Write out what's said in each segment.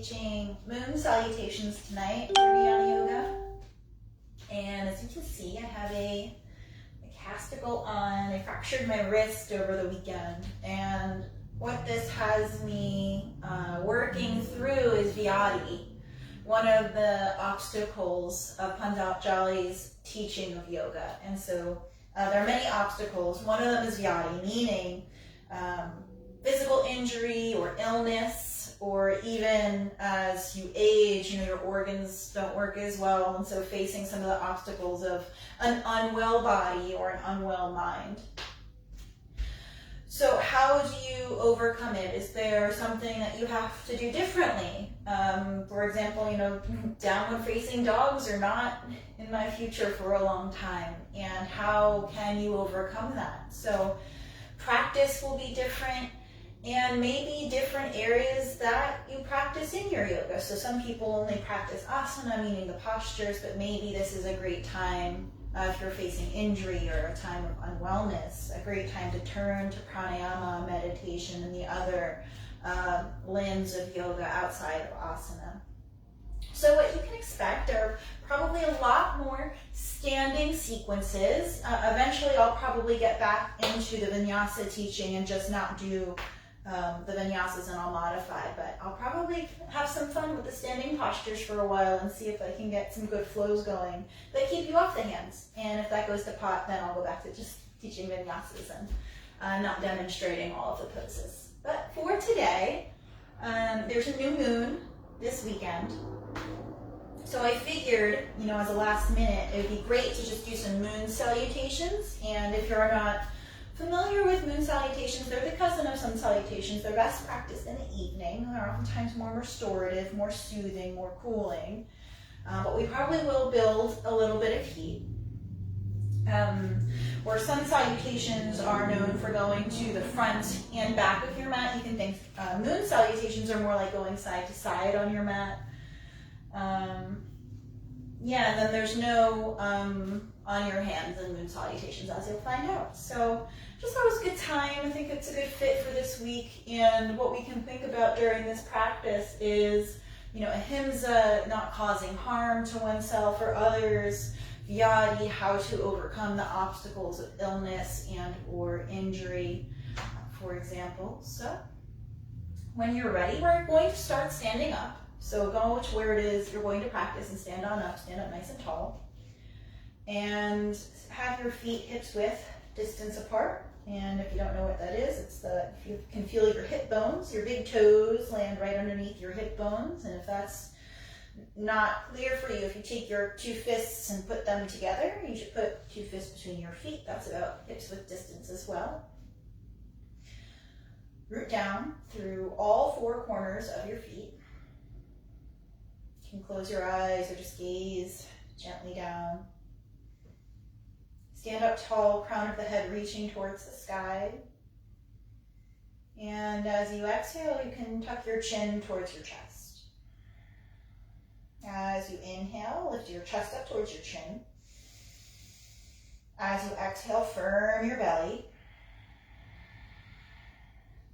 teaching moon salutations tonight for vyadhi yoga. And as you can see, I have a casticle on. I fractured my wrist over the weekend. And what this has me working through is vyadhi, one of the obstacles of Patanjali's teaching of yoga. And so there are many obstacles. One of them is vyadhi, meaning physical injury or illness, or even as you age, your organs don't work as well, and so facing some of the obstacles of an unwell body or an unwell mind. So how do you overcome it? Is there something that you have to do differently? For example, downward facing dogs are not in my future for a long time, and how can you overcome that? So practice will be different, and maybe different areas that you practice in your yoga. So some people only practice asana, meaning the postures, but maybe this is a great time if you're facing injury or a time of unwellness, a great time to turn to pranayama, meditation, and the other limbs of yoga outside of asana. So what you can expect are probably a lot more standing sequences. Eventually I'll probably get back into the vinyasa teaching and just not do the vinyasas, and I'll modify, but I'll probably have some fun with the standing postures for a while and see if I can get some good flows going that keep you off the hands. And if that goes to pot, then I'll go back to just teaching vinyasas and not demonstrating all of the poses. But for today, there's a new moon this weekend. So I figured, as a last minute, it would be great to just do some moon salutations. And if you're not familiar with moon salutations, they're the cousin of sun salutations. They're best practiced in the evening. They're oftentimes more restorative, more soothing, more cooling. But we probably will build a little bit of heat. Where sun salutations are known for going to the front and back of your mat, you can think moon salutations are more like going side to side on your mat. And then there's no on your hands in moon salutations, as you'll find out. So just thought it was a good time. I think it's a good fit for this week. And what we can think about during this practice is, ahimsa, not causing harm to oneself or others, vyadhi, how to overcome the obstacles of illness and or injury, for example. So when you're ready, we're going to start standing up. So go to where it is you're going to practice and stand up nice and tall. And have your feet hips width distance apart. And if you don't know what that is, it's if you can feel your hip bones, your big toes land right underneath your hip bones. And if that's not clear for you, if you take your two fists and put them together, you should put two fists between your feet. That's about hips width distance as well. Root down through all four corners of your feet. You can close your eyes or just gaze gently down. Stand up tall, crown of the head reaching towards the sky. And as you exhale, you can tuck your chin towards your chest. As you inhale, lift your chest up towards your chin. As you exhale, firm your belly.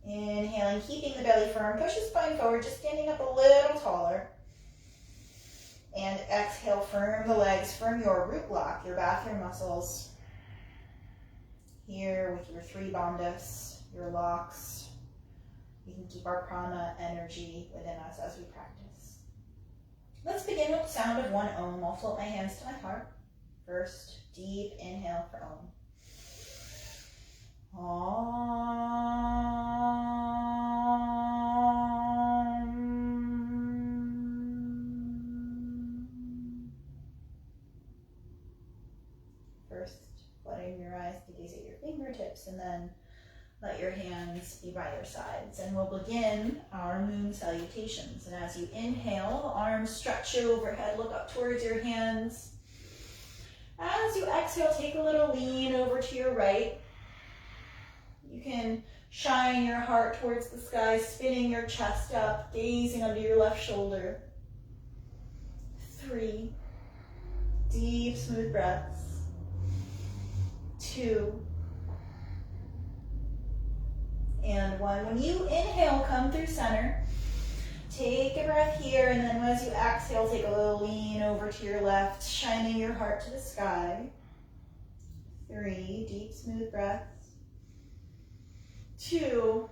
Inhaling, keeping the belly firm, push the spine forward, just standing up a little taller. And exhale, firm the legs, firm your root block, your bathroom muscles. Here with your three bandhas, your locks. We can keep our prana energy within us as we practice. Let's begin with the sound of one Om. I'll float my hands to my heart. First, deep inhale for Om. First, letting your eyes gaze at your fingertips, and then let your hands be by your sides. And we'll begin our moon salutations. And as you inhale, arms stretch overhead, look up towards your hands. As you exhale, take a little lean over to your right. You can shine your heart towards the sky, spinning your chest up, gazing under your left shoulder. 3 deep, smooth breaths. 2 and 1. When you inhale, come through center. Take a breath here, and then as you exhale, take a little lean over to your left, shining your heart to the sky. 3, deep, smooth breaths. 2,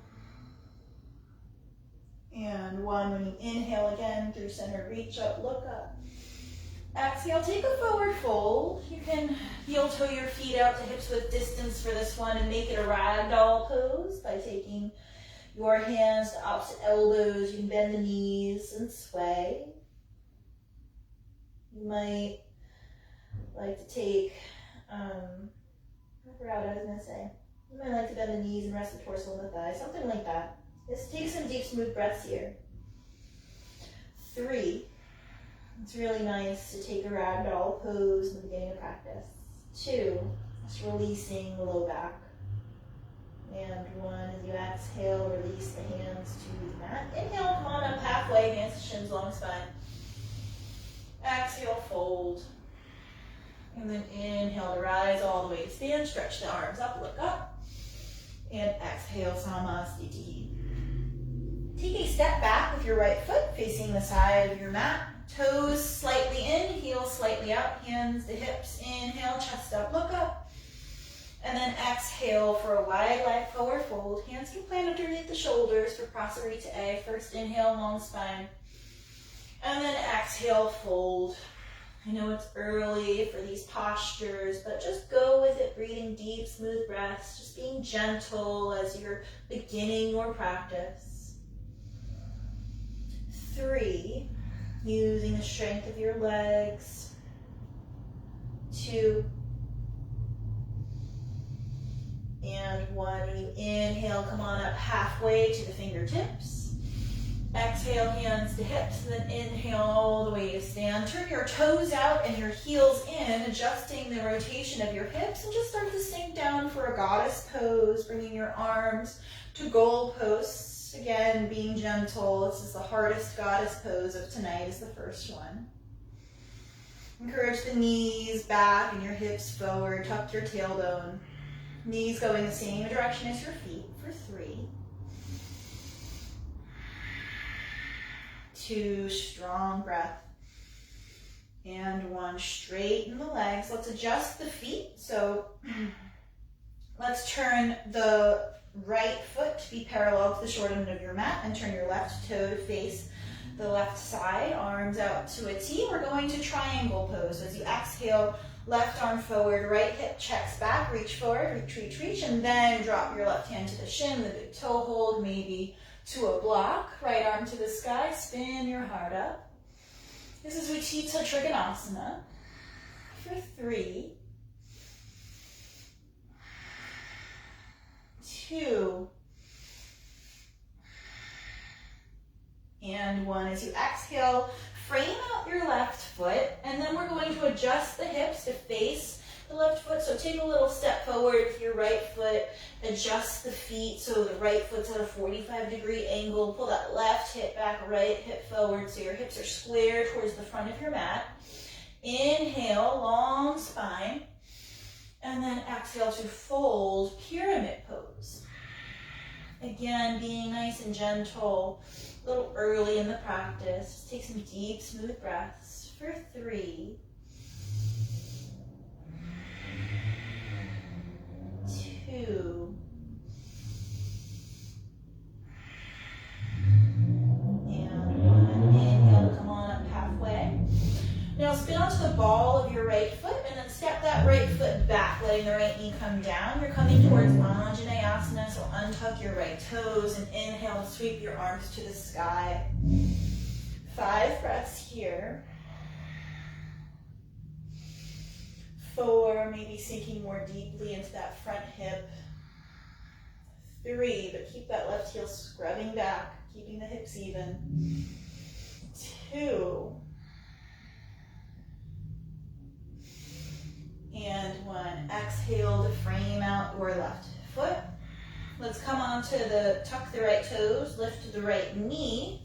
and 1. When you inhale again through center, reach up, look up. Exhale, take a forward fold. You can heel toe your feet out to hips width distance for this one and make it a ragdoll pose by taking your hands to opposite elbows. You can bend the knees and sway. You might like to take, I forgot what I was going to say. You might like to bend the knees and rest the torso on the thighs, something like that. Just take some deep, smooth breaths here. 3. It's really nice to take a ragdoll pose in the beginning of practice. 2, just releasing the low back. And 1, as you exhale, release the hands to the mat. Inhale, come on up halfway, hands to shins, long spine. Exhale, fold. And then inhale to rise all the way to stand. Stretch the arms up, look up. And exhale, Samasthiti. Take a step back with your right foot facing the side of your mat. Toes slightly in, heels slightly out, hands to hips. Inhale, chest up, look up. And then exhale for a wide leg forward fold. Hands can plant underneath the shoulders for Prasarita A. First inhale, long spine. And then exhale, fold. I know it's early for these postures, but just go with it, breathing deep, smooth breaths, just being gentle as you're beginning your practice. 3, using the strength of your legs. 2, and 1. When you inhale, come on up halfway to the fingertips. Exhale, hands to hips, and then inhale all the way to stand. Turn your toes out and your heels in, adjusting the rotation of your hips, and just start to sink down for a goddess pose, bringing your arms to goal posts. Again, being gentle. This is the hardest goddess pose of tonight, is the first one. Encourage the knees back and your hips forward. Tuck your tailbone. Knees going the same direction as your feet for 3. 2, strong breath. And 1, straighten the legs. Let's adjust the feet. So let's turn the right foot to be parallel to the short end of your mat and turn your left toe to face the left side, arms out to a T. We're going to triangle pose. As you exhale, left arm forward, right hip checks back, reach forward, reach, and then drop your left hand to the shin, the big toe hold, maybe to a block, right arm to the sky, spin your heart up. This is Utthita Trikonasana for 3, 2, and 1. As you exhale, frame out your left foot, and then we're going to adjust the hips to face the left foot. So take a little step forward with your right foot, adjust the feet so the right foot's at a 45-degree angle. Pull that left hip back, right hip forward so your hips are square towards the front of your mat. Inhale, long spine, and then exhale to fold, pyramid pose. Again, being nice and gentle, a little early in the practice. Just take some deep, smooth breaths for 3, 2, and 1. Inhale, come on up halfway. Now spin onto the ball of your right foot and then step that right foot back, letting the right knee come down. You're coming towards Anjaneyasana, so untuck your right toes and inhale to sweep your arms to the sky. 5 breaths here. 4, maybe sinking more deeply into that front hip. 3, but keep that left heel scrubbing back, keeping the hips even. 2, and 1. Exhale to frame out your left foot. Let's come on to tuck the right toes, lift the right knee,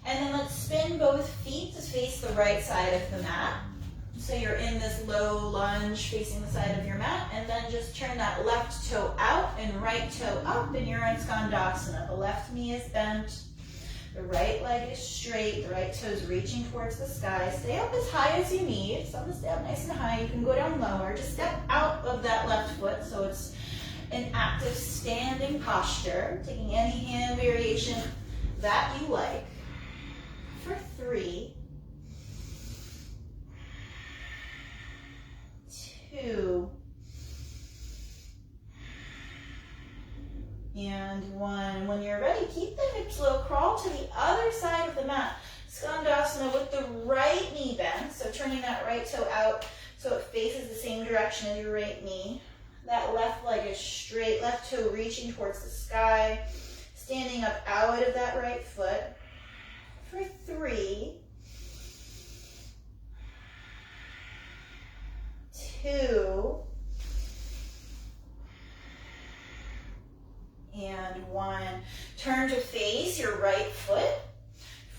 and then let's spin both feet to face the right side of the mat. So you're in this low lunge facing the side of your mat, and then just turn that left toe out and right toe up, and you're in Skandasana. The left knee is bent, The right leg is straight, the right toes reaching towards the sky. Stay up as high as you need. So I'm gonna stay up nice and high. You can go down lower. Just step out of that left foot so it's an active standing posture. Taking any hand variation that you like. For 3, 2, and 1. When you're ready, keep the hips low. Crawl to the other side of the mat. Skandasana with the right knee bent. So turning that right toe out so it faces the same direction as your right knee. That left leg is straight. Left toe reaching towards the sky. Standing up out of that right foot. For 3, 2, and 1. Turn to face your right foot.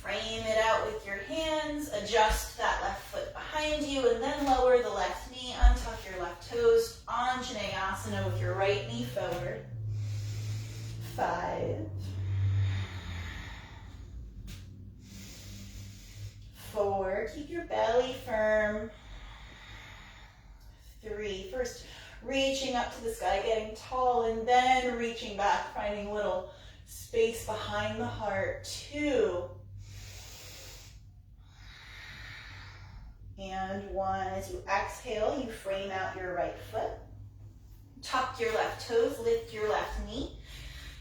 Frame it out with your hands. Adjust that left foot behind you and then lower the left knee. Untuck your left toes. Anjaneyasana with your right knee forward. 5, 4. Keep your belly firm. 3. First, reaching up to the sky, getting tall, and then reaching back, finding a little space behind the heart. 2, and 1. As you exhale, you frame out your right foot. Tuck your left toes, lift your left knee.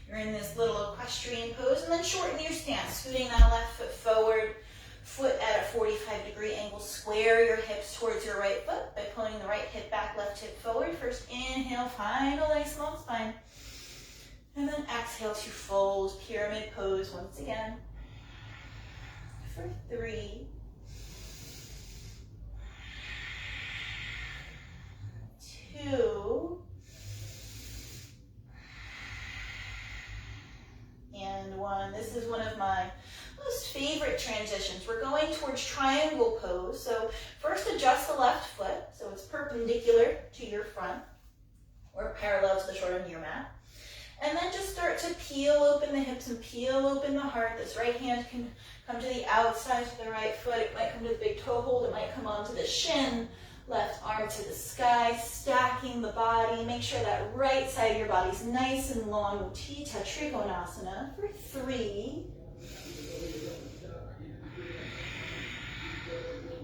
You're in this little equestrian pose, and then shorten your stance, scooting that left foot forward, foot at a 45-degree angle. Square your hips towards your right foot by pulling the right hip back, left hip forward. First inhale, find a nice long spine. And then exhale to fold, pyramid pose once again. For 3, 2, and 1. This is one of my most favorite transitions. We're going towards triangle pose. So first adjust the left foot so it's perpendicular to your front or parallel to the short end of your mat. And then just start to peel open the hips and peel open the heart. This right hand can come to the outside to the right foot. It might come to the big toe hold. It might come onto the shin. Left arm to the sky, stacking the body. Make sure that right side of your body is nice and long. Utthita Trikonasana for 3,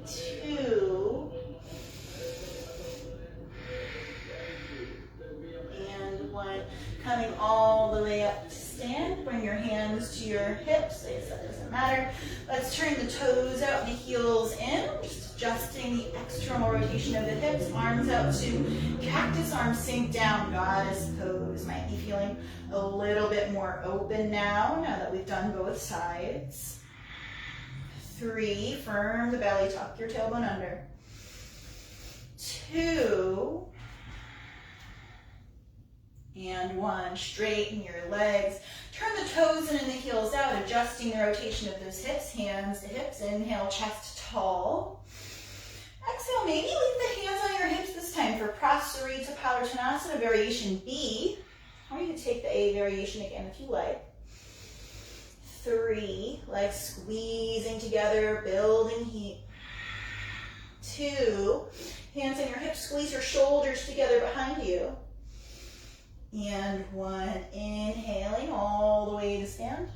2, and 1. Coming all the way up to stand. Bring your hands to your hips. I guess that doesn't matter. Let's turn the toes out and the heels in. Just adjusting the external rotation of the hips. Arms out to cactus arms sink down. Goddess pose. Might be feeling a little bit more open now that we've done both sides. 3, firm the belly, tuck your tailbone under. 2, and 1. Straighten your legs. Turn the toes in and the heels out, adjusting the rotation of those hips. Hands to hips. Inhale, chest tall. Exhale, maybe leave the hands on your hips this time for Prasarita Palartanasana variation B. Or you can take the A variation again if you like. 3, legs squeezing together, building heat. 2, hands on your hips, squeeze your shoulders together behind you. And 1, inhaling all the way to stand.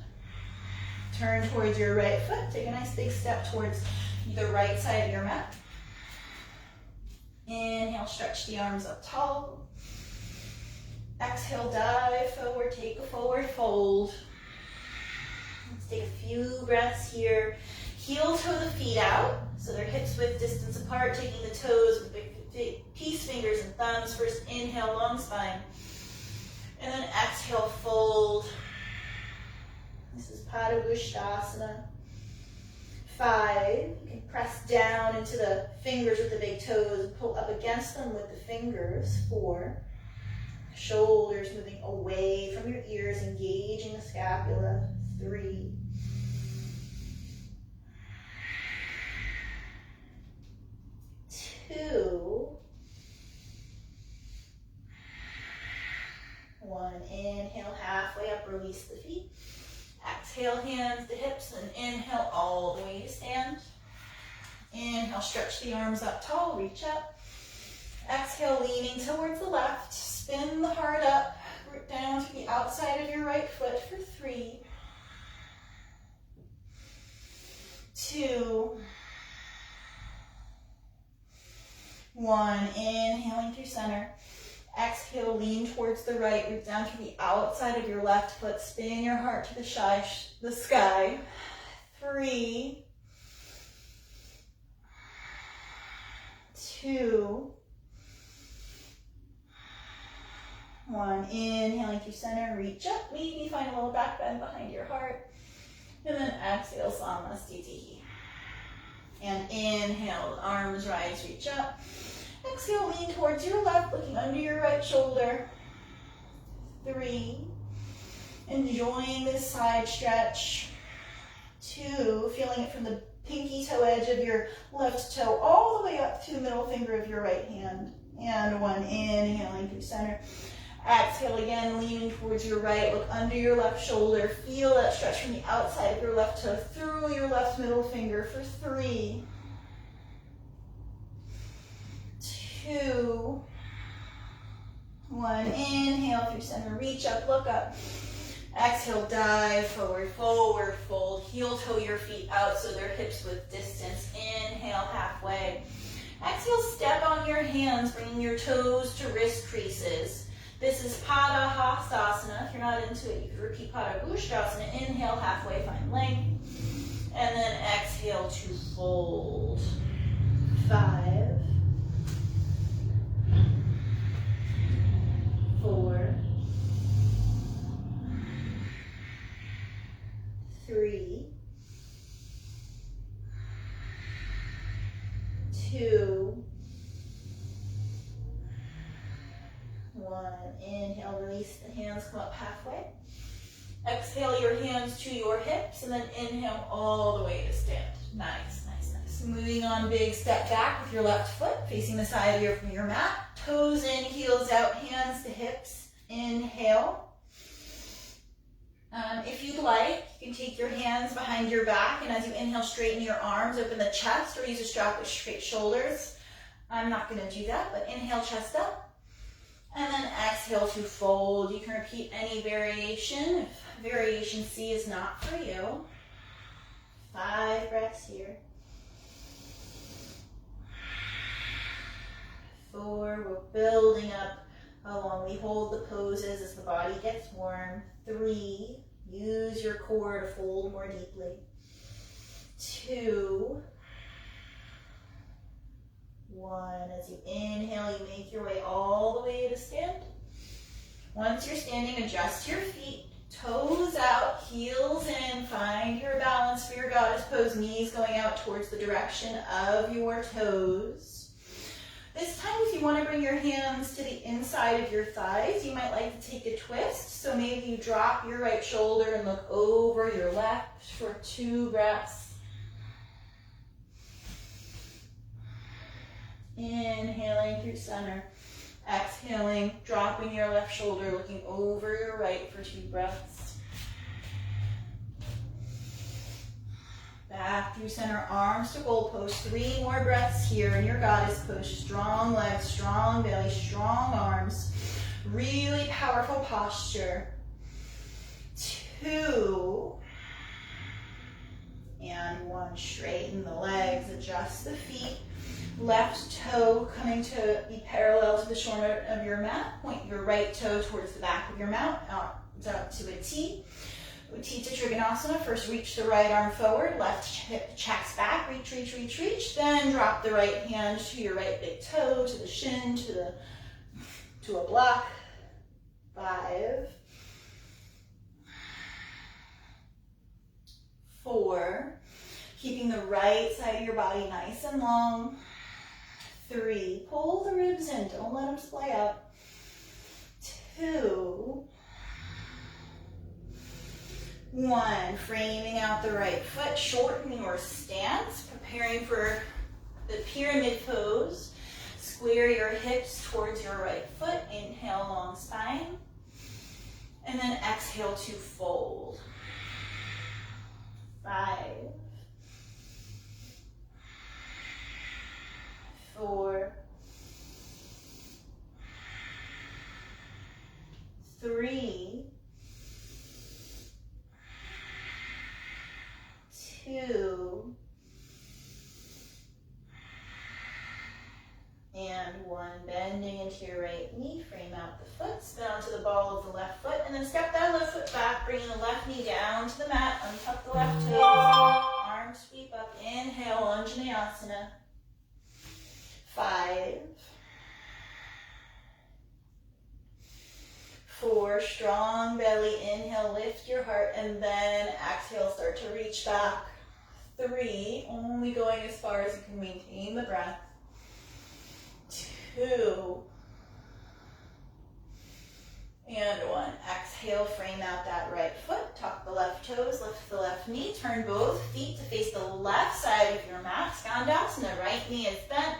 Turn towards your right foot. Take a nice big step towards the right side of your mat. Inhale, stretch the arms up tall. Exhale, dive forward, take a forward fold. Let's take a few breaths here. Heel toe the feet out, so they're hips width distance apart, taking the toes with big peace fingers and thumbs. First inhale, long spine. And then exhale, fold. This is Pada Gustasana. 5, you can press down into the fingers with the big toes and pull up against them with the fingers. 4, shoulders moving away from your ears, engaging the scapula. 3, 2, 1. Inhale, halfway up, release the feet. Exhale, hands to hips, inhale all the way to stand. Inhale, stretch the arms up tall, reach up. Exhale, leaning towards the left, spin the heart up, root down to the outside of your right foot for 3, 2, 1. Inhaling through center. Exhale, lean towards the right, root down to the outside of your left foot, spin your heart to the sky. 3, 2, 1. Inhaling through center, reach up, maybe find a little back bend behind your heart. And then exhale, Samasthiti. And inhale, arms rise, reach up. Exhale, lean towards your left, looking under your right shoulder. 3, enjoying this side stretch. 2, feeling it from the pinky toe edge of your left toe all the way up to the middle finger of your right hand. And 1, inhaling through center. Exhale again, leaning towards your right, look under your left shoulder. Feel that stretch from the outside of your left toe through your left middle finger for 3, 2, 1. Inhale through center, reach up, look up. Exhale, dive forward, forward fold. Heel toe your feet out so they're hips width distance. Inhale, halfway. Exhale, step on your hands, bringing your toes to wrist creases. This is Pada Hastasana. If you're not into it, you can repeat Pada Ustrasana. Inhale, halfway, find length. And then exhale to fold. 5, 4, 3, 2, 1. Inhale, release the hands, come up halfway. Exhale your hands to your hips, and then inhale all the way to stand. Nice, nice, nice. Moving on, big step back with your left foot, facing the side of your mat. Toes in, heels out, hands to hips. Inhale. If you'd like, you can take your hands behind your back, and as you inhale, straighten your arms, open the chest, or use a strap with straight shoulders. I'm not going to do that, but inhale, chest up. And then exhale to fold. You can repeat any variation if variation C is not for you. 5 breaths here. 4, we're building up along. We hold the poses as the body gets warm. 3, use your core to fold more deeply. 2, 1, as you inhale, you make your way all the way to stand. Once you're standing, adjust your feet, toes out, heels in, find your balance for your goddess pose, knees going out towards the direction of your toes. This time, if you want to bring your hands to the inside of your thighs, you might like to take a twist. So maybe you drop your right shoulder and look over your left for 2 breaths. Inhaling through center. Exhaling, dropping your left shoulder, looking over your right for 2 breaths. Back through center, arms to goal pose. 3 more breaths here in your goddess pose. Strong legs, strong belly, strong arms. Really powerful posture. 2. And 1. Straighten the legs, adjust the feet. Left toe coming to be parallel to the shoulder of your mat. Point your right toe towards the back of your mat, out to a T. Uttita Trikonasana. First reach the right arm forward, left hip checks back, reach, reach, reach, reach. Then drop the right hand to your right big toe, to the shin, to a block. 5, 4. Keeping the right side of your body nice and long. 3, pull the ribs in, don't let them splay out. 2, 1, framing out the right foot, shorten your stance, preparing for the pyramid pose. Square your hips towards your right foot, inhale, long spine, and then exhale to fold. 5, 4, 3, 2, and 1. Bending into your right knee, frame out the foot, spin onto the ball of the left foot, and then step that left foot back, bringing the left knee down to the mat, untuck the left toes, arm sweep up, inhale, Anjaneyasana. 5, 4, strong belly, inhale, lift your heart, and then exhale, start to reach back. 3, only going as far as you can maintain the breath. 2, and 1. Exhale, frame out that right foot, tuck the left toes, lift the left knee, turn both feet to face the left side of your mat, Skandasana. Right knee is bent,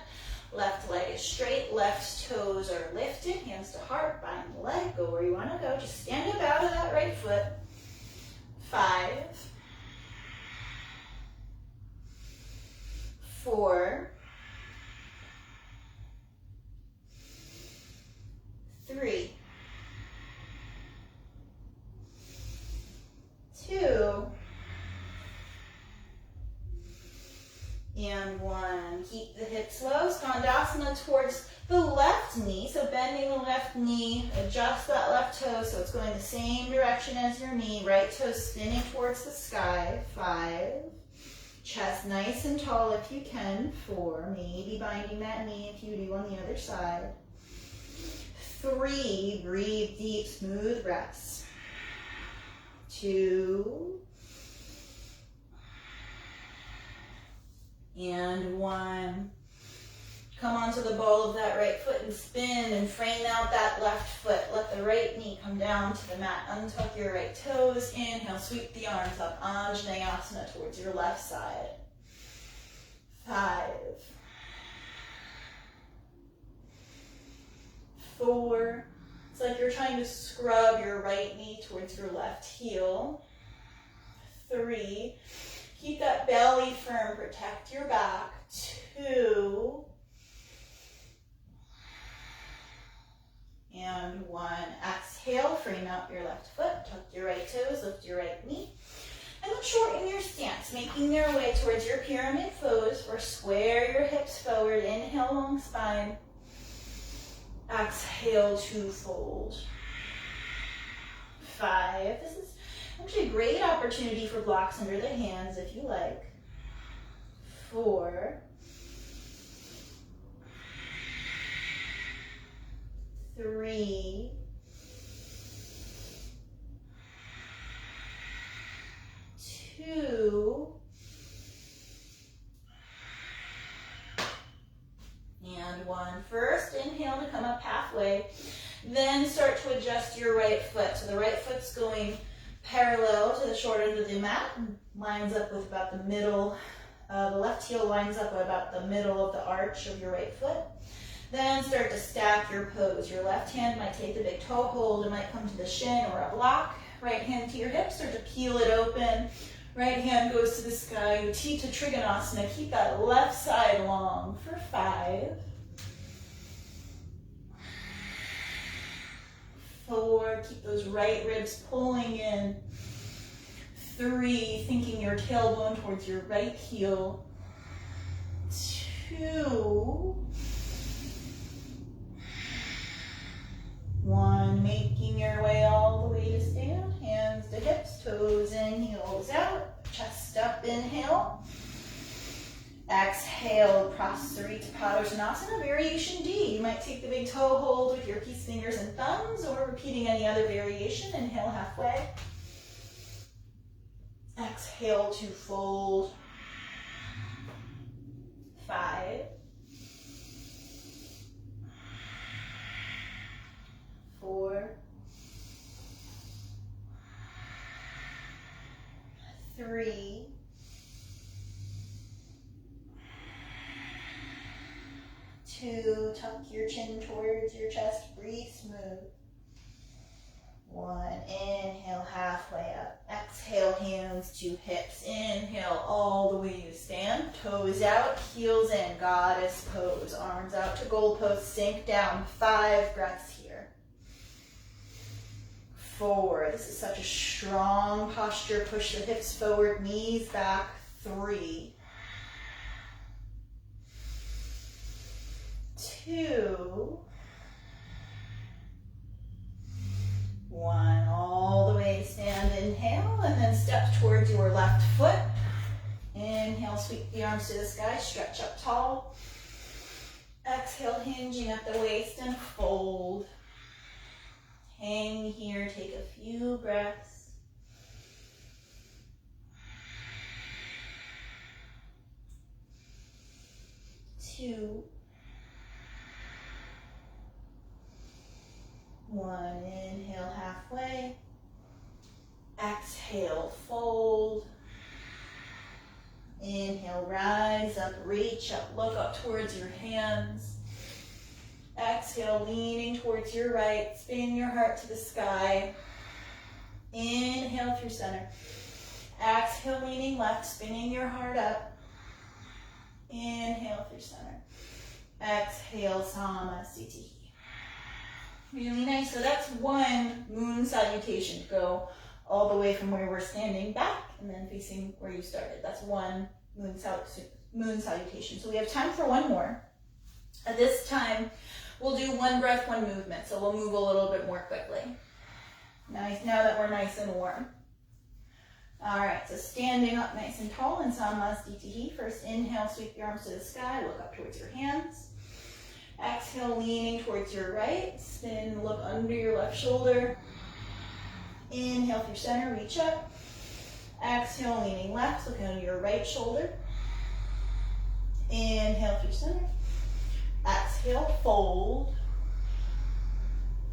left leg is straight, left toes are lifted, hands to heart, bind the leg, go where you want to go. Just stand up out of that right foot. 5, 4, 3, 2, and 1. Keep the hips low. Skandasana towards the left knee. So bending the left knee, adjust that left toe so it's going the same direction as your knee. Right toe spinning towards the sky. 5. Chest nice and tall if you can. 4. Maybe binding that knee if you do on the other side. 3. Breathe deep, smooth breaths. 2. And 1. Come onto the ball of that right foot and spin and frame out that left foot. Let the right knee come down to the mat. Untuck your right toes. Inhale, sweep the arms up. Anjaneyasana towards your left side. 5, 4. It's like you're trying to scrub your right knee towards your left heel. 3. Keep that belly firm, protect your back. 2, and 1. Exhale, frame out your left foot, tuck your right toes, lift your right knee. And then shorten your stance, making your way towards your pyramid pose, or square your hips forward. Inhale, long spine. Exhale to fold. 5. This is actually a great opportunity for blocks under the hands if you like. 4, 3, 2, and 1. First, inhale to come up halfway. Then start to adjust your right foot. So the right foot's going parallel to the short end of the mat, lines up with about the middle. The left heel lines up at about the middle of the arch of your right foot. Then start to stack your pose. Your left hand might take the big toe hold. It might come to the shin or a block. Right hand to your hip. Start to peel it open. Right hand goes to the sky. Utthita Trikonasana. Keep that left side long for 5, 4. Keep those right ribs pulling in. 3. Thinking your tailbone towards your right heel. 2, 1. Making your way all the way to stand. Hands to hips, toes in, heels out. Chest up, inhale. Exhale, Prasarita Padottanasana, variation D. You might take the big toe hold with your peace fingers and thumbs, or repeating any other variation. Inhale halfway. Exhale to fold. 5, 4, 3, 2. Tuck your chin towards your chest. Breathe smooth. 1. Inhale, halfway up. Exhale, hands to hips. Inhale, all the way to stand. Toes out, heels in. Goddess pose. Arms out to gold pose. Sink down. 5 breaths here. 4. This is such a strong posture. Push the hips forward, knees back. 3. 2. 1, all the way to stand. Inhale, and then step towards your left foot. Inhale, sweep the arms to the sky, stretch up tall. Exhale, hinging at the waist and fold. Hang here, take a few breaths. Two. 1, inhale halfway. Exhale, fold. Inhale, rise up, reach up, look up towards your hands. Exhale, leaning towards your right, spin your heart to the sky. Inhale through center. Exhale, leaning left, spinning your heart up. Inhale through center. Exhale, Samasthiti. Really nice. So that's 1 moon salutation. Go all the way from where we're standing back and then facing where you started. That's 1 moon salutation. So we have time for 1 more. At this time, we'll do 1 breath, 1 movement. So we'll move a little bit more quickly. Nice. Now that we're nice and warm. All right. So standing up nice and tall in Samasthiti. First, inhale, sweep your arms to the sky. Look up towards your hands. Exhale, leaning towards your right. Spin, look under your left shoulder. Inhale through center, reach up. Exhale, leaning left, look under your right shoulder. Inhale through center. Exhale, fold.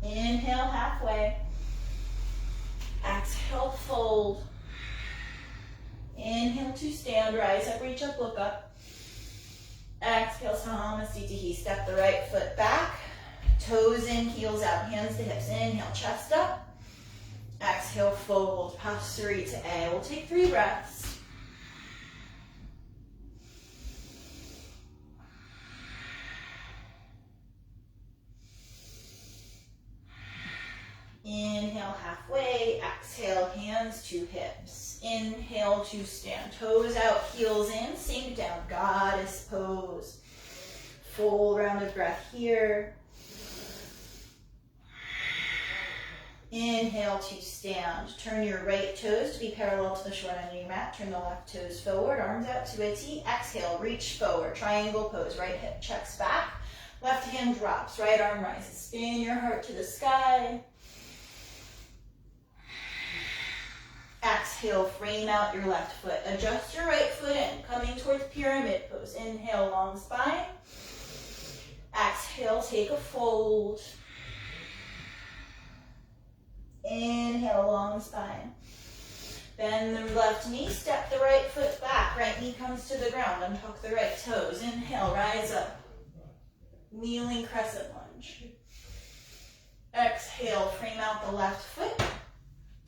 Inhale, halfway. Exhale, fold. Inhale to stand, rise up, reach up, look up. Exhale, Samasthiti. Step the right foot back. Toes in, heels out, hands to hips. Inhale, chest up. Exhale, fold. Pasuri to A. We'll take 3 breaths. Inhale, halfway. Exhale, hands to hips. Inhale to stand. Toes out, heels in. Sink down. Goddess pose. Full round of breath here. Inhale to stand. Turn your right toes to be parallel to the short end of your mat. Turn the left toes forward. Arms out to a T. Exhale, reach forward. Triangle pose. Right hip checks back. Left hand drops. Right arm rises. Spin your heart to the sky. Exhale, frame out your left foot. Adjust your right foot in, coming towards pyramid pose. Inhale, long spine. Exhale, take a fold. Inhale, long spine. Bend the left knee, step the right foot back. Right knee comes to the ground, untuck the right toes. Inhale, rise up. Kneeling crescent lunge. Exhale, frame out the left foot.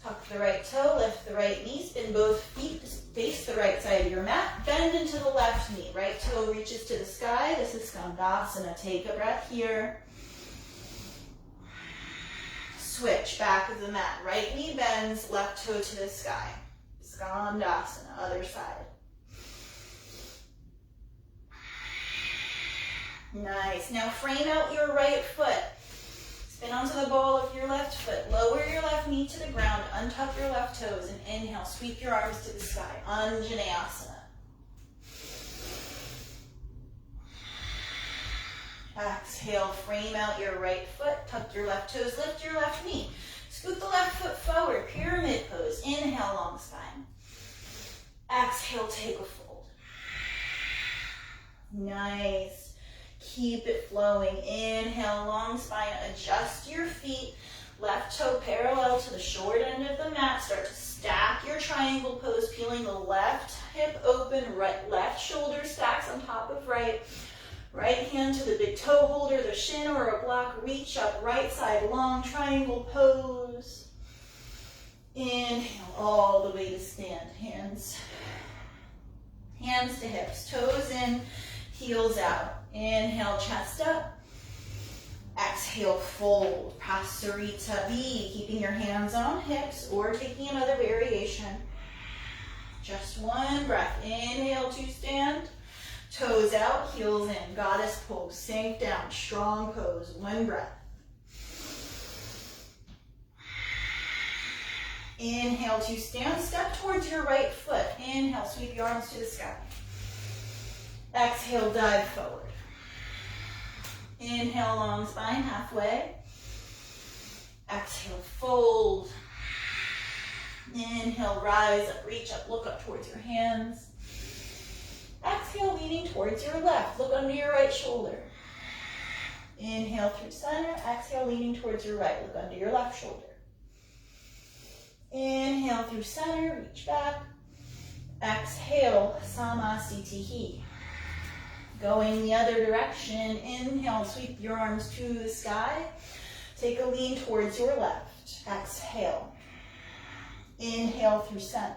Tuck the right toe, lift the right knee, spin both feet, face the right side of your mat, bend into the left knee. Right toe reaches to the sky. This is Skandasana. Take a breath here. Switch back of the mat. Right knee bends, left toe to the sky. Skandasana, other side. Nice. Now frame out your right foot. Spin onto the ball of your left foot. Lower your left knee to the ground. Untuck your left toes and inhale. Sweep your arms to the sky. Anjaneyasana. Exhale. Frame out your right foot. Tuck your left toes. Lift your left knee. Scoot the left foot forward. Pyramid pose. Inhale, long spine. Exhale, take a fold. Nice. Keep it flowing. Inhale, long spine. Adjust your feet. Left toe parallel to the short end of the mat. Start to stack your triangle pose, peeling the left hip open. Right, left shoulder stacks on top of right. Right hand to the big toe holder, the shin or a block. Reach up, right side, long triangle pose. Inhale all the way to stand. Hands to hips, toes in, heels out. Inhale, chest up. Exhale, fold, Prasarita V, keeping your hands on hips or taking another variation. Just one breath. Inhale to stand, toes out, heels in, goddess pose, sink down, strong pose, one breath. Inhale to stand, step towards your right foot. Inhale, sweep your arms to the sky. Exhale, dive forward. Inhale, long spine, halfway. Exhale, fold. Inhale, rise up, reach up, look up towards your hands. Exhale, leaning towards your left, look under your right shoulder. Inhale through center, exhale, leaning towards your right, look under your left shoulder. Inhale through center, reach back. Exhale, Samasthiti. Going the other direction, inhale, sweep your arms to the sky. Take a lean towards your left. Exhale. Inhale through center.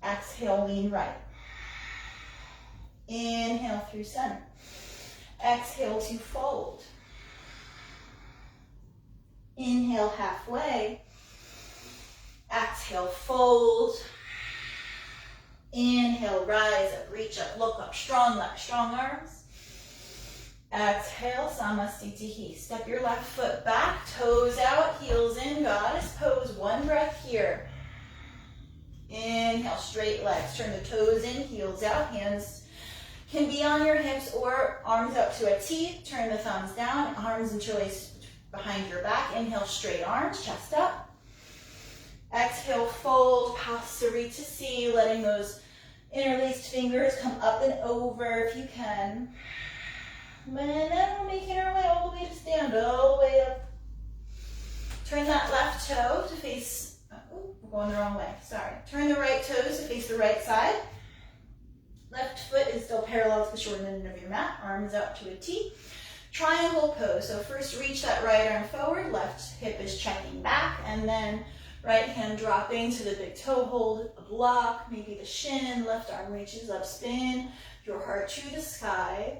Exhale, lean right. Inhale through center. Exhale to fold. Inhale halfway. Exhale, fold. Inhale, rise up, reach up, look up, strong legs, strong arms. Exhale, Samasthiti. Step your left foot back, toes out, heels in, goddess pose. One breath here. Inhale, straight legs, turn the toes in, heels out, hands can be on your hips or arms up to a T. Turn the thumbs down, arms interlace behind your back. Inhale, straight arms, chest up. Exhale, fold, Prasarita C, letting those interlaced fingers come up and over if you can. And then we're making our way all the way to stand, all the way up. Turn that left toe to face, we're going the wrong way, sorry. Turn the right toes to face the right side. Left foot is still parallel to the short end of your mat, arms out to a T. Triangle pose, so first reach that right arm forward, left hip is checking back, and then right hand dropping to the big toe, hold a block, maybe the shin, left arm reaches up, spin your heart to the sky,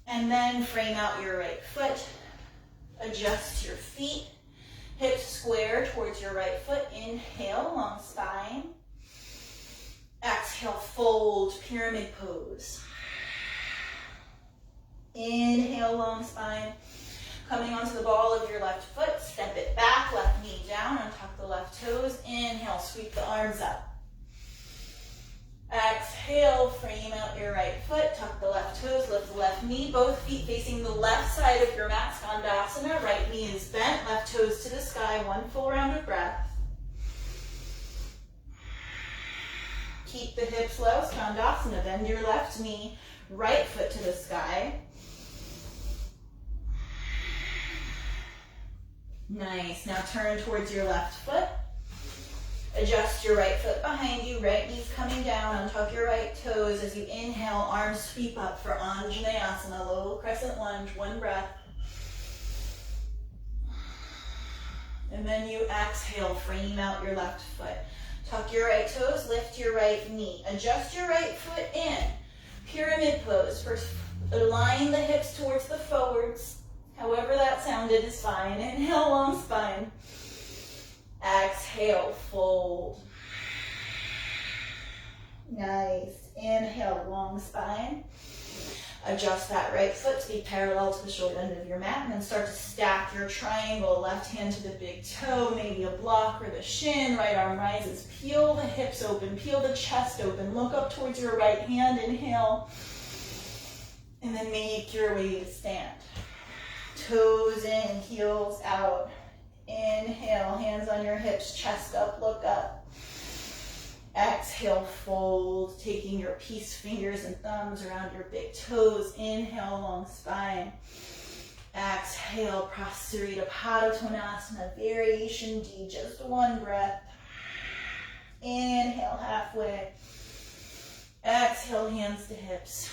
and then frame out your right foot, adjust your feet, hips square towards your right foot, inhale, long spine, exhale, fold, pyramid pose, inhale, long spine, coming onto the ball of your left foot, step it back, left knee down, untuck the left toes. Inhale, sweep the arms up. Exhale, frame out your right foot, tuck the left toes, lift the left knee, both feet facing the left side of your mat, Skandasana. Right knee is bent, left toes to the sky, one full round of breath. Keep the hips low, Skandasana. Bend your left knee, right foot to the sky. Nice. Now turn towards your left foot. Adjust your right foot behind you. Right knee's coming down. Untuck your right toes as you inhale. Arms sweep up for Anjaneyasana. Low crescent lunge. One breath. And then you exhale. Frame out your left foot. Tuck your right toes. Lift your right knee. Adjust your right foot in. Pyramid pose. First, align the hips towards the forwards. However that sounded is fine. Inhale, long spine. Exhale, fold. Nice. Inhale, long spine. Adjust that right foot to be parallel to the shoulder end of your mat, and then start to stack your triangle. Left hand to the big toe, maybe a block or the shin. Right arm rises. Peel the hips open. Peel the chest open. Look up towards your right hand. Inhale. And then make your way to stand. Toes in, heels out. Inhale, hands on your hips, chest up, look up. Exhale, fold, taking your peace fingers and thumbs around your big toes. Inhale, long spine. Exhale, Prasarita Padottanasana, variation D, just one breath. Inhale, halfway. Exhale, hands to hips.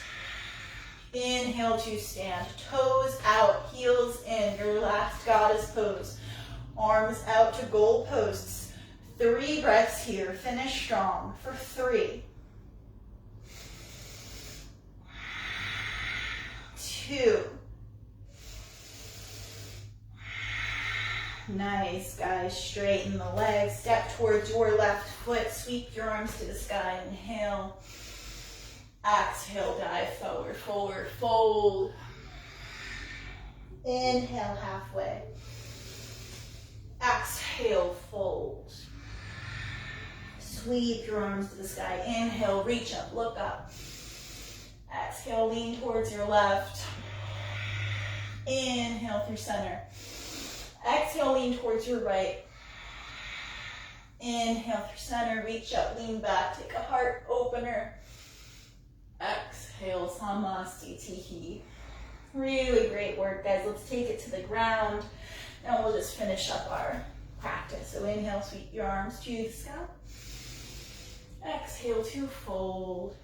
Inhale to stand, toes out, heels in, your last goddess pose. Arms out to goal posts. 3 breaths here. Finish strong for 3, 2. Nice, guys. Straighten the legs. Step towards your left foot. Sweep your arms to the sky. Inhale. Exhale, dive forward, forward, fold. Inhale, halfway. Exhale, fold. Sweep your arms to the sky. Inhale, reach up, look up. Exhale, lean towards your left. Inhale through center. Exhale, lean towards your right. Inhale through center, reach up, lean back, take a heart opener. Exhale, Samastitihi. Really great work, guys. Let's take it to the ground, and we'll just finish up our practice. So inhale, sweep your arms to the sky. Exhale to fold.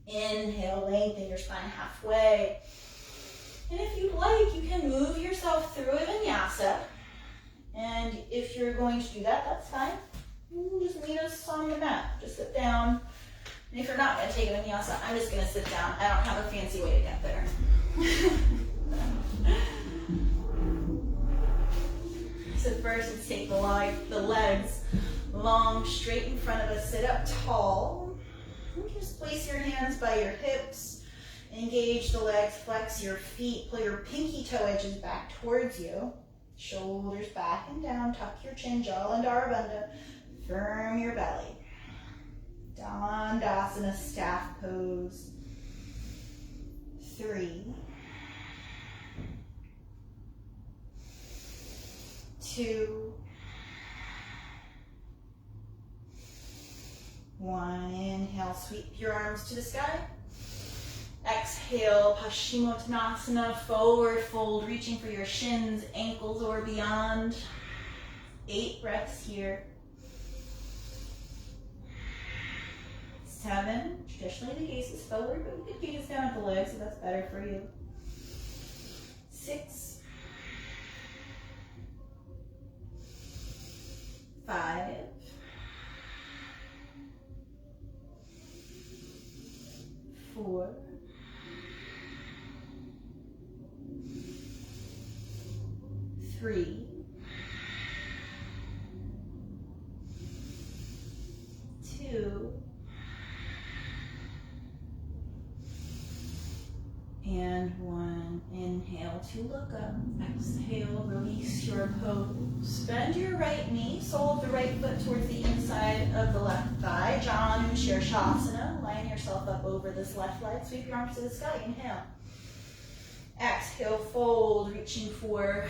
Inhale, lengthen your spine halfway. And if you'd like, you can move yourself through a vinyasa. And if you're going to do that, that's fine. Just meet us on the mat. Just sit down. And if you're not going to take a vinyasa, I'm just going to sit down. I don't have a fancy way to get there. So first, let's take the legs long, straight in front of us. Sit up tall. And just place your hands by your hips. Engage the legs, flex your feet, pull your pinky toe edges back towards you. Shoulders back and down, tuck your chin, jaw into Ardha. Firm your belly. Dandasana, staff pose. 3, 2, 1. Inhale, sweep your arms to the sky. Exhale, Paschimottanasana, forward fold, reaching for your shins, ankles, or beyond. 8 breaths here. 7, traditionally the gaze is forward, but you could gaze down at the legs if that's better for you. 6, 5, 4, 3, 2, and 1. Inhale to look up. Exhale, release your pose. Bend your right knee, sole of the right foot towards the inside of the left thigh. Janu Shirshasana. Line yourself up over this left leg. Sweep your arms to the sky. Inhale. Exhale, fold, reaching for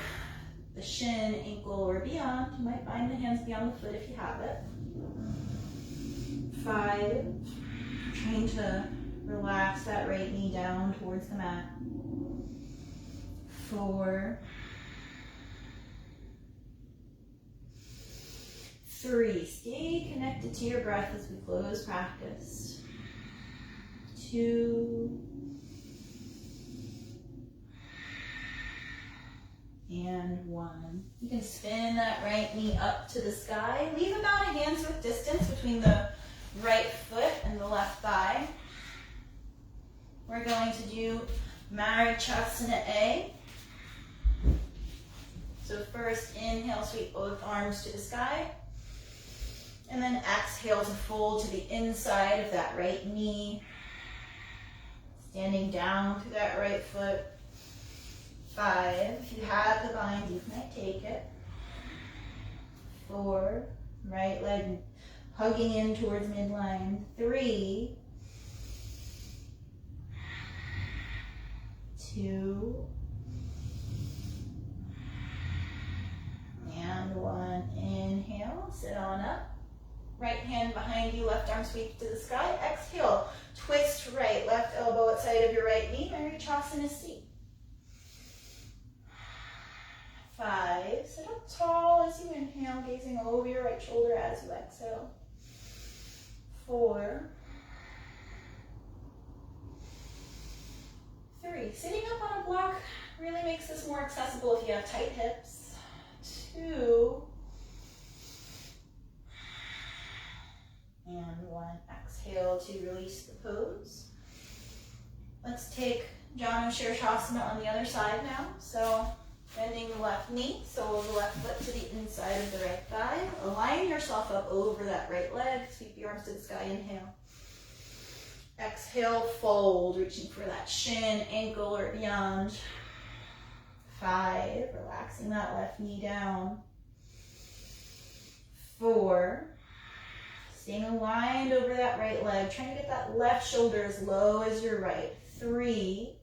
the shin, ankle, or beyond. You might find the hands beyond the foot if you have it. 5, trying to relax that right knee down towards the mat. 4, 3, stay connected to your breath as we close practice. 2, and 1. You can spin that right knee up to the sky. Leave about a hand's width distance between the right foot and the left thigh. We're going to do Marichasana A. So first, inhale, sweep both arms to the sky. And then exhale to fold to the inside of that right knee. Standing down through that right foot. 5, if you have the bind, you might take it. 4, right leg hugging in towards midline. 3, 2, and 1. Inhale, sit on up. Right hand behind you, left arm sweep to the sky. Exhale, twist right, left elbow outside of your right knee. Marichasana C. 5, sit up tall as you inhale, gazing over your right shoulder as you exhale. 4, 3, sitting up on a block really makes this more accessible if you have tight hips. 2, And one. Exhale to release the pose. Let's take Janu Shirshasana on the other side now. So bending the left knee, sole of the left foot to the inside of the right thigh. Align yourself up over that right leg. Sweep your arms to the sky. Inhale. Exhale, fold, reaching for that shin, ankle, or beyond. 5, relaxing that left knee down. 4, staying aligned over that right leg, trying to get that left shoulder as low as your right. 3,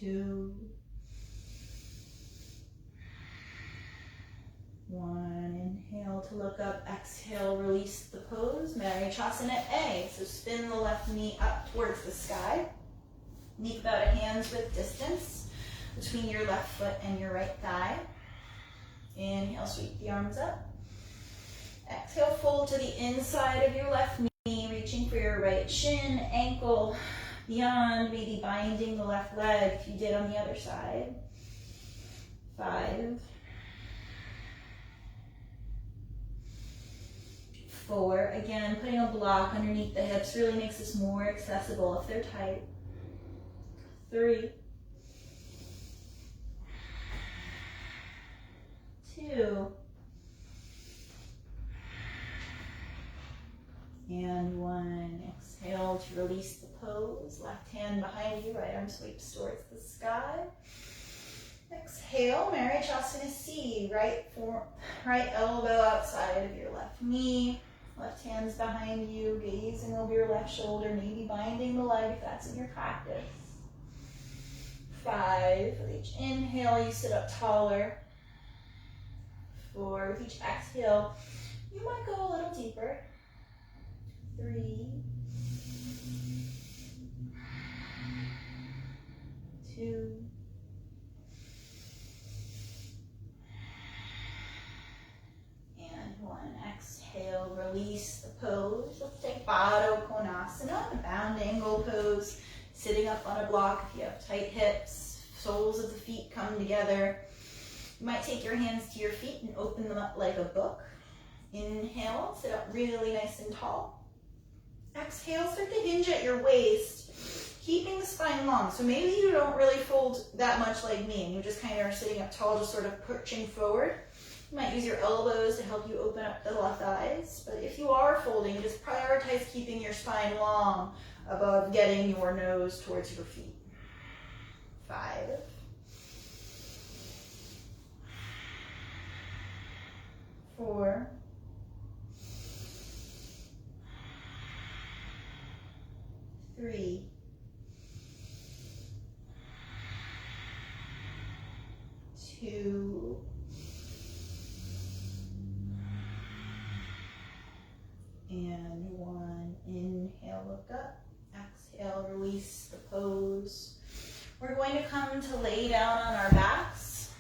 2, 1. Inhale to look up, exhale, release the pose. Marichyasana A. So spin the left knee up towards the sky. Knee about a hand's width distance between your left foot and your right thigh. Inhale, sweep the arms up. Exhale, fold to the inside of your left knee, reaching for your right shin, ankle, beyond, maybe binding the left leg if you did on the other side. 5, 4, again, putting a block underneath the hips really makes this more accessible if they're tight. 3, 2, and 1. Exhale to release the pose. Left hand behind you, right arm sweeps towards the sky. Exhale, Marichyasana C. Right elbow outside of your left knee. Left hand's behind you, gazing over your left shoulder, maybe binding the leg if that's in your practice. 5, with each inhale, you sit up taller. 4, with each exhale, you might go a little deeper. 3, 2, and 1. Exhale, release the pose. Let's take Baddha Konasana, a bound angle pose. Sitting up on a block if you have tight hips, soles of the feet come together. You might take your hands to your feet and open them up like a book. Inhale, sit up really nice and tall. Exhale, start to hinge at your waist, keeping the spine long. So maybe you don't really fold that much like me and you just kind of are sitting up tall, just sort of perching forward. You might use your elbows to help you open up the left thighs. But if you are folding, just prioritize keeping your spine long above getting your nose towards your feet. 5, 4, 3, 2, and 1. Inhale, look up. Exhale, release the pose. We're going to come to lay down on our backs.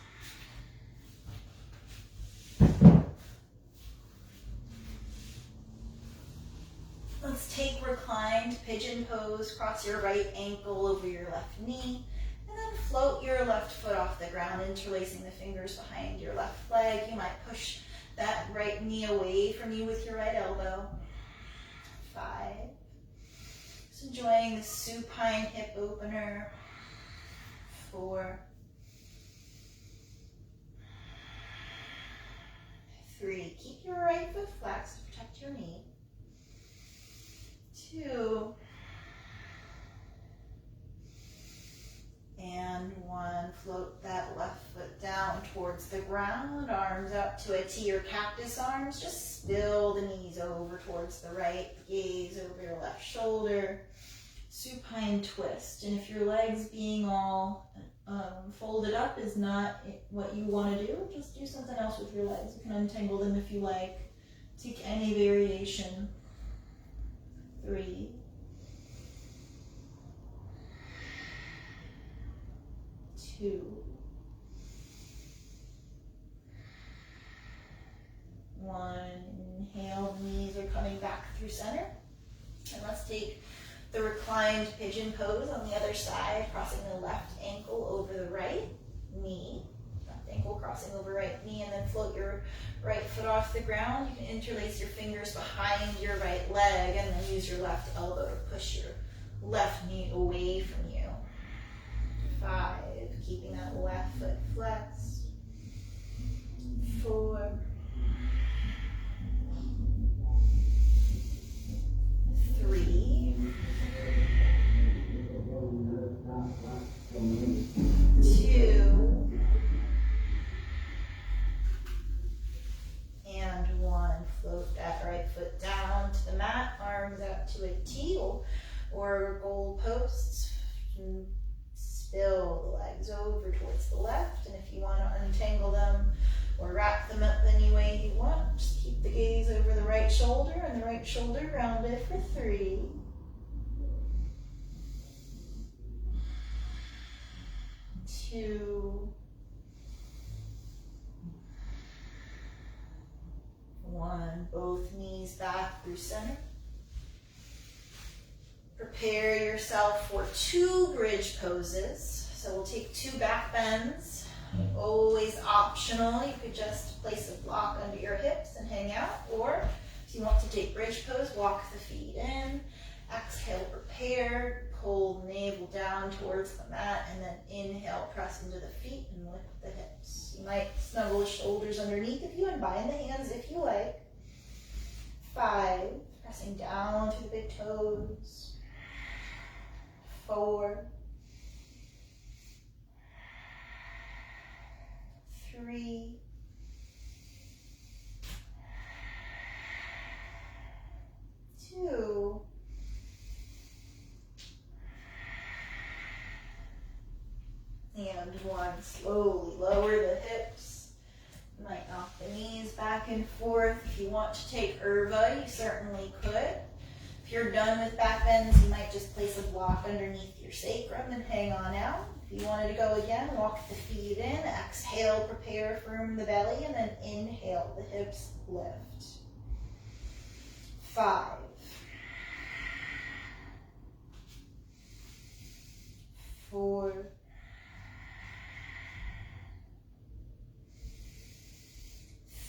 Let's take reclined pigeon pose. Cross your right ankle over your left knee. And then float your left foot off the ground, interlacing the fingers behind your left leg. You might push that right knee away from you with your right elbow. 5. Just enjoying the supine hip opener. 4, 3. Keep your right foot flexed to protect your knee. 2, and 1. Float that left foot down towards the ground, arms up to a T or cactus arms. Just spill the knees over towards the right, gaze over your left shoulder. Supine twist. And if your legs being all folded up is not what you want to do, just do something else with your legs. You can untangle them if you like. Take any variation. 3, 2, 1. Inhale, knees are coming back through center. And let's take the reclined pigeon pose on the other side, crossing the left ankle over the right knee. Left ankle, crossing over right knee, and then float your right foot off the ground. You can interlace your fingers behind your right leg and then use your left elbow to push your left knee away from you. 5, keeping that left foot flexed. 4, 3, 2, and 1. Float that right foot down to the mat, arms out to a T or goal posts. Spill the legs over towards the left, and if you want to untangle them or wrap them up any way you want, just keep the gaze over the right shoulder and the right shoulder rounded for 3, 2, 1. Both knees back through center. Prepare yourself for 2 bridge poses. So we'll take 2 back bends. Always optional. You could just place a block under your hips and hang out. Or if you want to take bridge pose, walk the feet in. Exhale, prepare. Pull the navel down towards the mat. And then inhale, press into the feet and lift the hips. You might snuggle the shoulders underneath of you and bind the hands if you like. 5. Pressing down through the big toes. 4, 3, 2, and 1. Slowly lower the hips. You might knock the knees back and forth. If you want to take Urva, you certainly could. If you're done with back bends, you might just place a block underneath your sacrum and hang on out. If you wanted to go again, walk the feet in, exhale, prepare, firm the belly, and then inhale, the hips lift. 5, 4,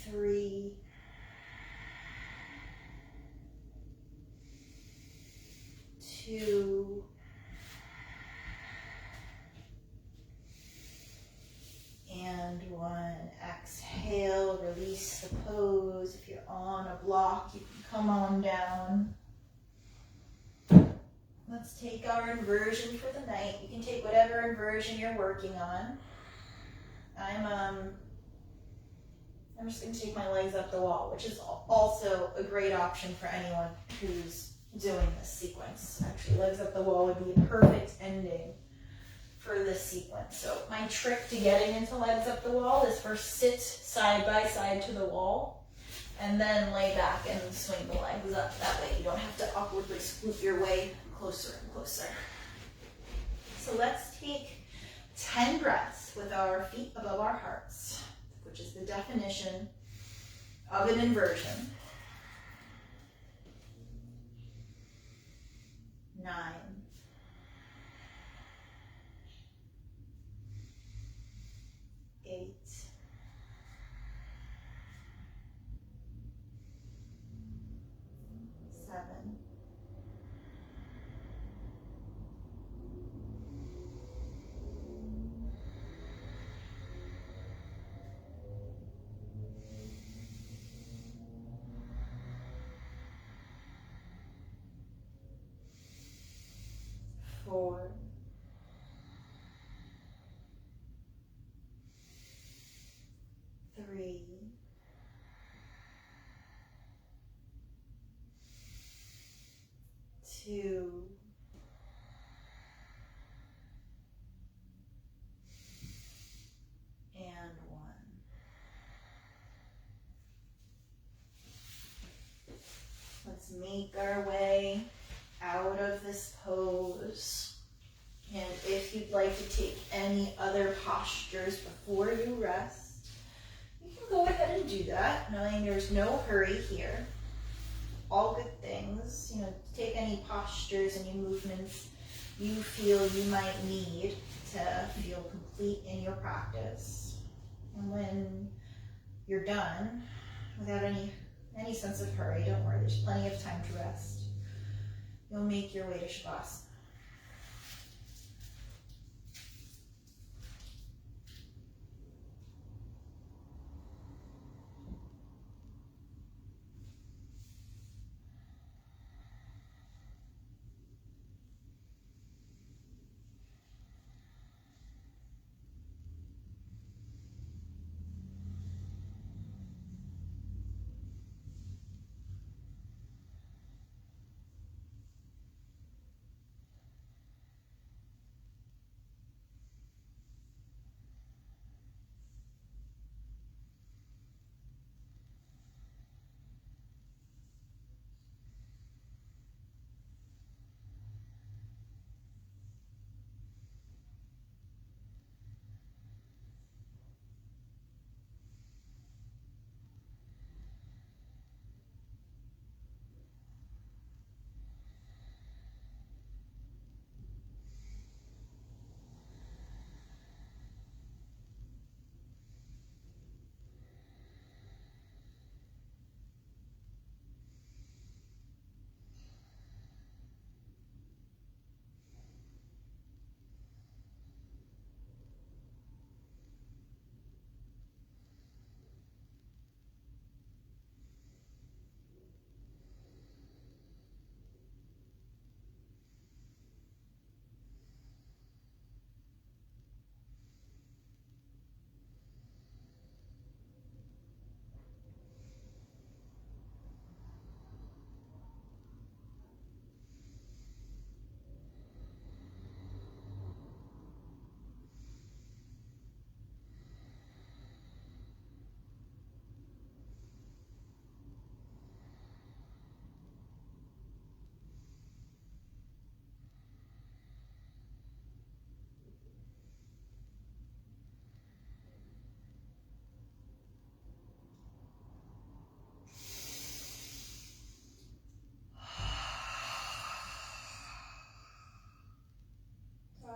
3, 2, and 1. Exhale, release the pose. If you're on a block, you can come on down. Let's take our inversion for the night. You can take whatever inversion you're working on. I'm just going to take my legs up the wall, which is also a great option for anyone who's doing this sequence. Actually, legs up the wall would be a perfect ending for this sequence. So my trick to getting into legs up the wall is first sit side by side to the wall and then lay back and swing the legs up. That way you don't have to awkwardly scoot your way closer and closer. So let's take 10 breaths with our feet above our hearts, which is the definition of an inversion. 9, 8, 7, 4, 3, 2, and 1. Let's make our way out of this pose. And if you'd like to take any other postures before you rest, you can go ahead and do that, knowing there's no hurry here. All good things. Take any postures, any movements you feel you might need to feel complete in your practice. And when you're done, without any sense of hurry, don't worry, there's plenty of time to rest, you'll make your way to Shavasana.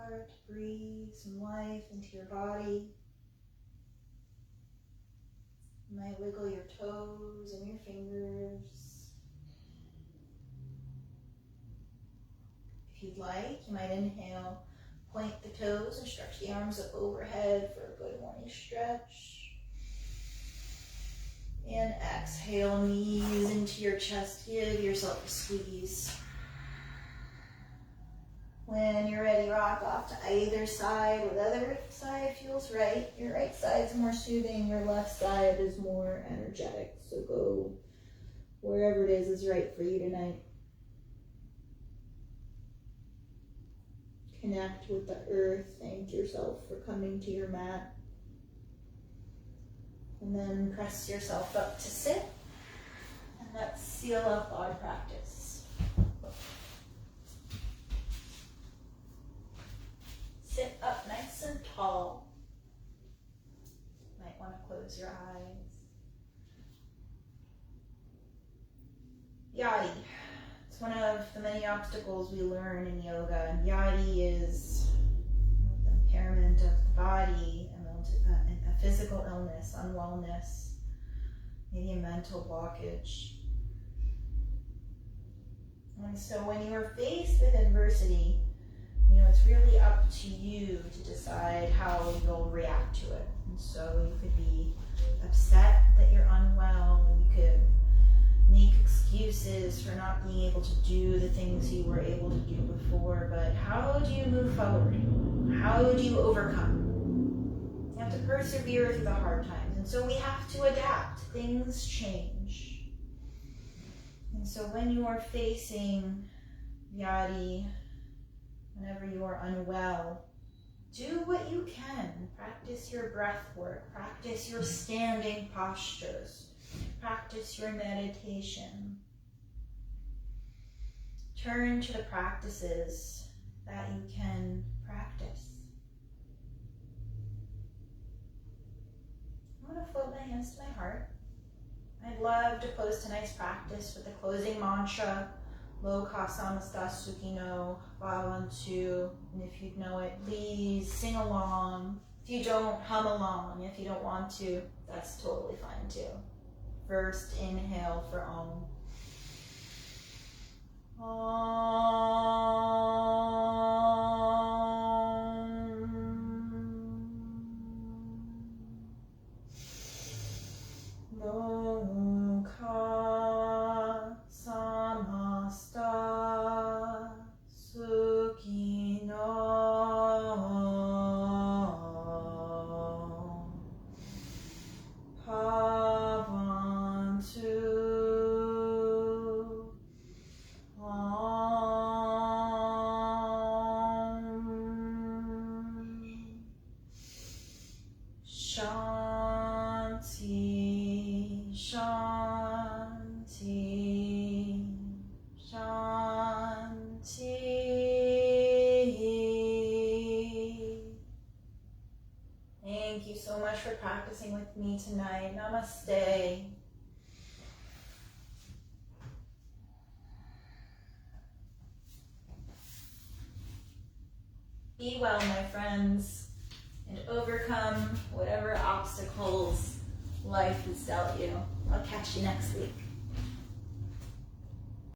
Start to breathe some life into your body. You might wiggle your toes and your fingers. If you'd like, you might inhale, point the toes and stretch the arms up overhead for a good morning stretch. And exhale, knees into your chest, give yourself a squeeze. When you're ready, rock off to either side. Whatever side feels right. Your right side's more soothing, your left side is more energetic. So go wherever it is right for you tonight. Connect with the earth. Thank yourself for coming to your mat. And then press yourself up to sit. And let's seal up our practice. Sit up nice and tall. Might want to close your eyes. Vyadhi. It's one of the many obstacles we learn in yoga. And vyadhi is the impairment of the body, a physical illness, unwellness, maybe a mental blockage. And so when you are faced with adversity, it's really up to you to decide how you'll react to it. And so you could be upset that you're unwell, you could make excuses for not being able to do the things you were able to do before, but how do you move forward? How do you overcome? You have to persevere through the hard times, and so we have to adapt. Things change. And so when you are facing vyadhi, whenever you are unwell, do what you can. Practice your breath work. Practice your standing postures. Practice your meditation. Turn to the practices that you can practice. I'm going to float my hands to my heart. I'd love to close tonight's practice with the closing mantra, Loka samasta sukhino bhavantu. And if you know it, please sing along. If you don't, hum along. If you don't want to, that's totally fine too. First inhale for Om. Lokha samasta sukhino bhavantu. Shanti, Shanti, Shanti. Thank you so much for practicing with me tonight. Namaste. Be well, my friends, and overcome whatever obstacles life has dealt you. I'll catch you next week.